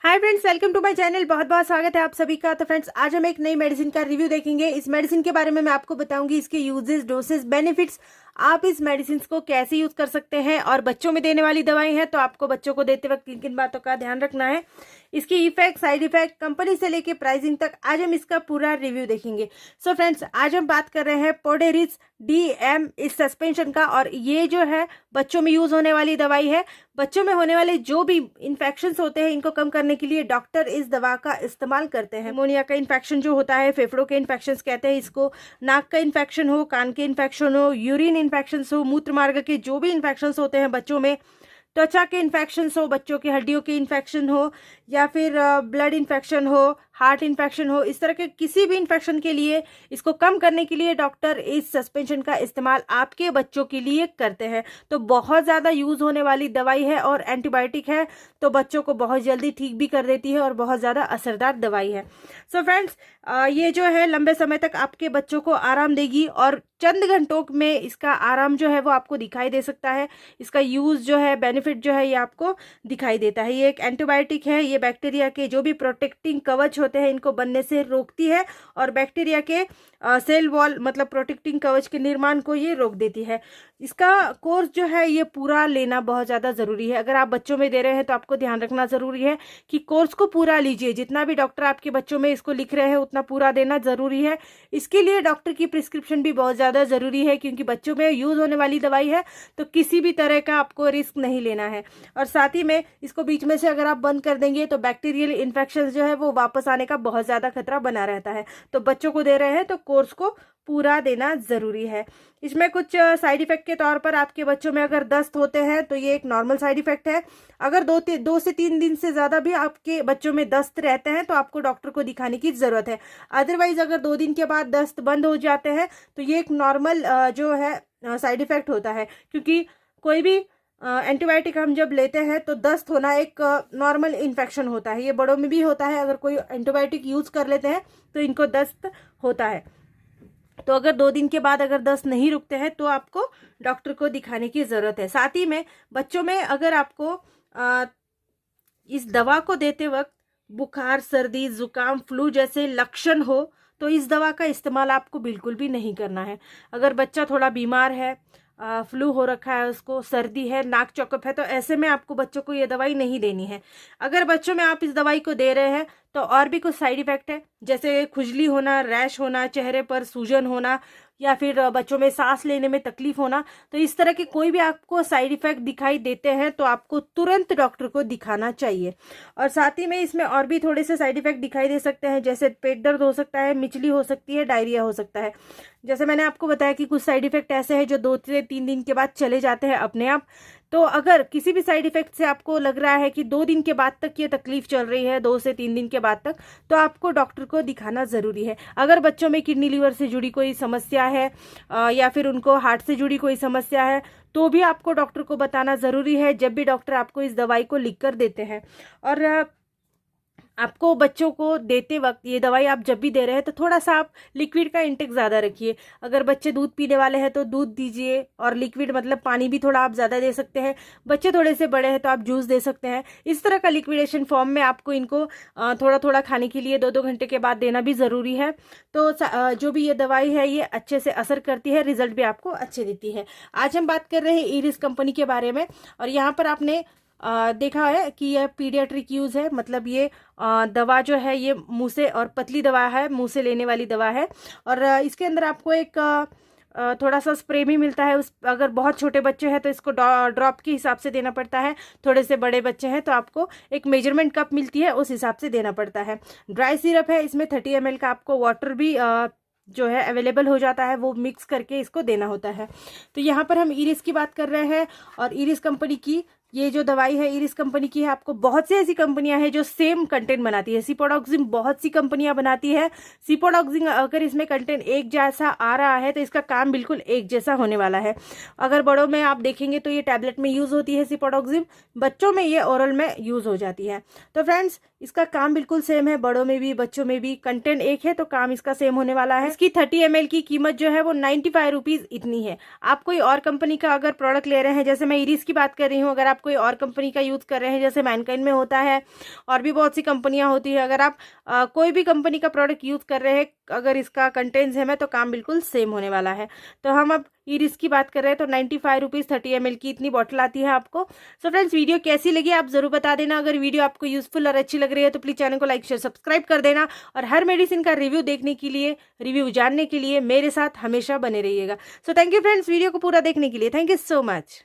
Hi friends, welcome to my channel. बहुत बहुत स्वागत है आप सभी का। तो फ्रेंड्स, आज हम एक नई मेडिसिन का रिव्यू देखेंगे। इस मेडिसिन के बारे में मैं आपको बताऊंगी, इसके यूजेस, डोसेस, बेनिफिट्स, आप इस मेडिसिन को कैसे यूज कर सकते हैं। और बच्चों में देने वाली दवाई है तो आपको बच्चों को देते वक्त किन किन बातों का ध्यान रखना है, इसकी इफेक्ट, साइड इफेक्ट, कंपनी से लेके प्राइसिंग तक आज हम इसका पूरा रिव्यू देखेंगे। सो फ्रेंड्स, आज हम बात कर रहे हैं पोडेरिस DM इस सस्पेंशन का। और ये जो है बच्चों में यूज होने वाली दवाई है। बच्चों में होने वाले जो भी इन्फेक्शंस होते हैं इनको कम करने के लिए डॉक्टर इस दवा का इस्तेमाल करते हैं। निमोनिया का इन्फेक्शन जो होता है, फेफड़ों के इन्फेक्शंस कहते हैं इसको, नाक का इन्फेक्शन हो, कान के इन्फेक्शन हो, यूरिन इन्फेक्शंस हो, मूत्र मार्ग के जो भी इन्फेक्शंस होते हैं बच्चों में, त्वचा के इन्फेक्शंस हो, बच्चों की हड्डियों के इन्फेक्शन हो, या फिर ब्लड इन्फेक्शन हो, हार्ट इन्फेक्शन हो, इस तरह के किसी भी इन्फेक्शन के लिए, इसको कम करने के लिए डॉक्टर इस सस्पेंशन का इस्तेमाल आपके बच्चों के लिए करते हैं। तो बहुत ज़्यादा यूज़ होने वाली दवाई है और एंटीबायोटिक है, तो बच्चों को बहुत जल्दी ठीक भी कर देती है और बहुत ज़्यादा असरदार दवाई है। सो फ्रेंड्स, ये जो है लंबे समय तक आपके बच्चों को आराम देगी और चंद घंटों में इसका आराम जो है वो आपको दिखाई दे सकता है। इसका यूज़ जो है, बेनिफिट जो है, ये आपको दिखाई देता है। ये एक एंटीबायोटिक है। ये बैक्टीरिया के जो भी प्रोटेक्टिंग कवच होते हैं इनको बनने से रोकती है और बैक्टीरिया के सेल वॉल मतलब प्रोटेक्टिंग कवच के निर्माण को ये रोक देती है। इसका कोर्स जो है ये पूरा लेना बहुत ज़्यादा ज़रूरी है। अगर आप बच्चों में दे रहे हैं तो आपको ध्यान रखना ज़रूरी है कि कोर्स को पूरा लीजिए। जितना भी डॉक्टर आपके बच्चों में इसको लिख रहे हैं उतना पूरा देना ज़रूरी है। इसके लिए डॉक्टर की प्रिस्क्रिप्शन भी बहुत ज़्यादा ज़रूरी है, क्योंकि बच्चों में यूज़ होने वाली दवाई है तो किसी भी तरह का आपको रिस्क नहीं लेना है। और साथ ही में इसको बीच में से अगर आप बंद कर देंगे तो बैक्टीरियल इन्फेक्शन जो है वो वापस आने का बहुत ज़्यादा खतरा बना रहता है। तो बच्चों को दे रहे हैं तो कोर्स को पूरा देना ज़रूरी है। इसमें कुछ साइड इफ़ेक्ट के तौर पर आपके बच्चों में अगर दस्त होते हैं तो ये एक नॉर्मल साइड इफ़ेक्ट है। अगर 2 से 3 दिन से ज़्यादा भी आपके बच्चों में दस्त रहते हैं तो आपको डॉक्टर को दिखाने की ज़रूरत है। अदरवाइज़ अगर 2 दिन के बाद दस्त बंद हो जाते हैं तो ये एक नॉर्मल जो है साइड इफ़ेक्ट होता है, क्योंकि कोई भी एंटीबायोटिक हम जब लेते हैं तो दस्त होना एक नॉर्मल इन्फेक्शन होता है। ये बड़ों में भी होता है। अगर कोई एंटीबायोटिक यूज़ कर लेते हैं तो इनको दस्त होता है। तो अगर 2 दिन के बाद अगर दस्त नहीं रुकते हैं तो आपको डॉक्टर को दिखाने की ज़रूरत है। साथ ही में बच्चों में अगर आपको इस दवा को देते वक्त बुखार, सर्दी, जुकाम, फ्लू जैसे लक्षण हो तो इस दवा का इस्तेमाल आपको बिल्कुल भी नहीं करना है। अगर बच्चा थोड़ा बीमार है, फ्लू हो रखा है, उसको सर्दी है, नाक चौकअप है, तो ऐसे में आपको बच्चों को ये दवाई नहीं देनी है। अगर बच्चों में आप इस दवाई को दे रहे हैं तो और भी कुछ साइड इफेक्ट है, जैसे खुजली होना, रैश होना, चेहरे पर सूजन होना, या फिर बच्चों में सांस लेने में तकलीफ होना, तो इस तरह के कोई भी आपको साइड इफेक्ट दिखाई देते हैं तो आपको तुरंत डॉक्टर को दिखाना चाहिए। और साथ ही में इसमें और भी थोड़े से साइड इफेक्ट दिखाई दे सकते हैं, जैसे पेट दर्द हो सकता है, मिचली हो सकती है, डायरिया हो सकता है। जैसे मैंने आपको बताया कि कुछ साइड इफेक्ट ऐसे हैं जो 2 से 3 दिन के बाद चले जाते हैं अपने आप। तो अगर किसी भी साइड इफेक्ट से आपको लग रहा है कि 2 दिन के बाद तक ये तकलीफ चल रही है, 2 से 3 दिन के बाद तक, तो आपको डॉक्टर को दिखाना ज़रूरी है। अगर बच्चों में किडनी लिवर से जुड़ी कोई समस्या है या फिर उनको हार्ट से जुड़ी कोई समस्या है तो भी आपको डॉक्टर को बताना ज़रूरी है जब भी डॉक्टर आपको इस दवाई को लिख कर देते हैं। और आपको बच्चों को देते वक्त ये दवाई आप जब भी दे रहे हैं तो थोड़ा सा आप लिक्विड का इंटेक ज़्यादा रखिए। अगर बच्चे दूध पीने वाले हैं तो दूध दीजिए, और लिक्विड मतलब पानी भी थोड़ा आप ज़्यादा दे सकते हैं। बच्चे थोड़े से बड़े हैं तो आप जूस दे सकते हैं। इस तरह का लिक्विडेशन फॉर्म में आपको इनको थोड़ा थोड़ा खाने के लिए 2-2 घंटे के बाद देना भी ज़रूरी है। तो जो भी ये दवाई है ये अच्छे से असर करती है, रिजल्ट भी आपको अच्छे देती है। आज हम बात कर रहे हैं इरिस कंपनी के बारे में। और यहाँ पर आपने देखा है कि यह पीडियाट्रिक यूज़ है, मतलब ये दवा जो है ये मुंह से, और पतली दवा है, मुंह से लेने वाली दवा है। और इसके अंदर आपको एक थोड़ा सा स्प्रे भी मिलता है। अगर बहुत छोटे बच्चे हैं तो इसको ड्रॉप के हिसाब से देना पड़ता है। थोड़े से बड़े बच्चे हैं तो आपको एक मेजरमेंट कप मिलती है, उस हिसाब से देना पड़ता है। ड्राई सिरप है, इसमें 30 ml का आपको वाटर भी जो है अवेलेबल हो जाता है, वो मिक्स करके इसको देना होता है। तो यहाँ पर हम इरिस की बात कर रहे हैं, और इरिस कंपनी की ये जो दवाई है इरिस कंपनी की है। आपको बहुत सी ऐसी कंपनियां हैं जो सेम कंटेंट बनाती है। सिपोडॉक्सिम बहुत सी कंपनियां बनाती है। सिपोडॉक्सिम अगर इसमें कंटेंट एक जैसा आ रहा है तो इसका काम बिल्कुल एक जैसा होने वाला है। अगर बड़ों में आप देखेंगे तो ये टैबलेट में यूज़ होती है सिपोडॉक्सिम, बच्चों में ये ओरल में यूज़ हो जाती है। तो फ्रेंड्स, इसका काम बिल्कुल सेम है, बड़ों में भी बच्चों में भी कंटेंट एक है तो काम इसका सेम होने वाला है। इसकी 30 ml की कीमत जो है वो 95 रुपीज़ इतनी है। आप कोई और कंपनी का अगर प्रोडक्ट ले रहे हैं, जैसे मैं इरिस की बात कर रही हूँ, अगर आप आप कोई और कंपनी का यूज़ कर रहे हैं, जैसे मैनकाइंड में होता है और भी बहुत सी कंपनियां होती है, अगर आप कोई भी कंपनी का प्रोडक्ट यूज़ कर रहे हैं, अगर इसका कंटेंट सेम है तो काम बिल्कुल सेम होने वाला है। तो हम अब इरिस की बात कर रहे हैं तो 95 रुपीज़ 30 ml की इतनी बॉटल आती है आपको। सो फ्रेंड्स, वीडियो कैसी लगी आप ज़रूर बता देना। अगर वीडियो आपको यूजफुल और अच्छी लग रही है तो प्लीज़ चैनल को लाइक शेयर सब्सक्राइब कर देना, और हर मेडिसिन का रिव्यू देखने के लिए, रिव्यू जानने के लिए मेरे साथ हमेशा बने रहिएगा। So thank you friends, video को पूरा देखने के लिए। Thank you so much.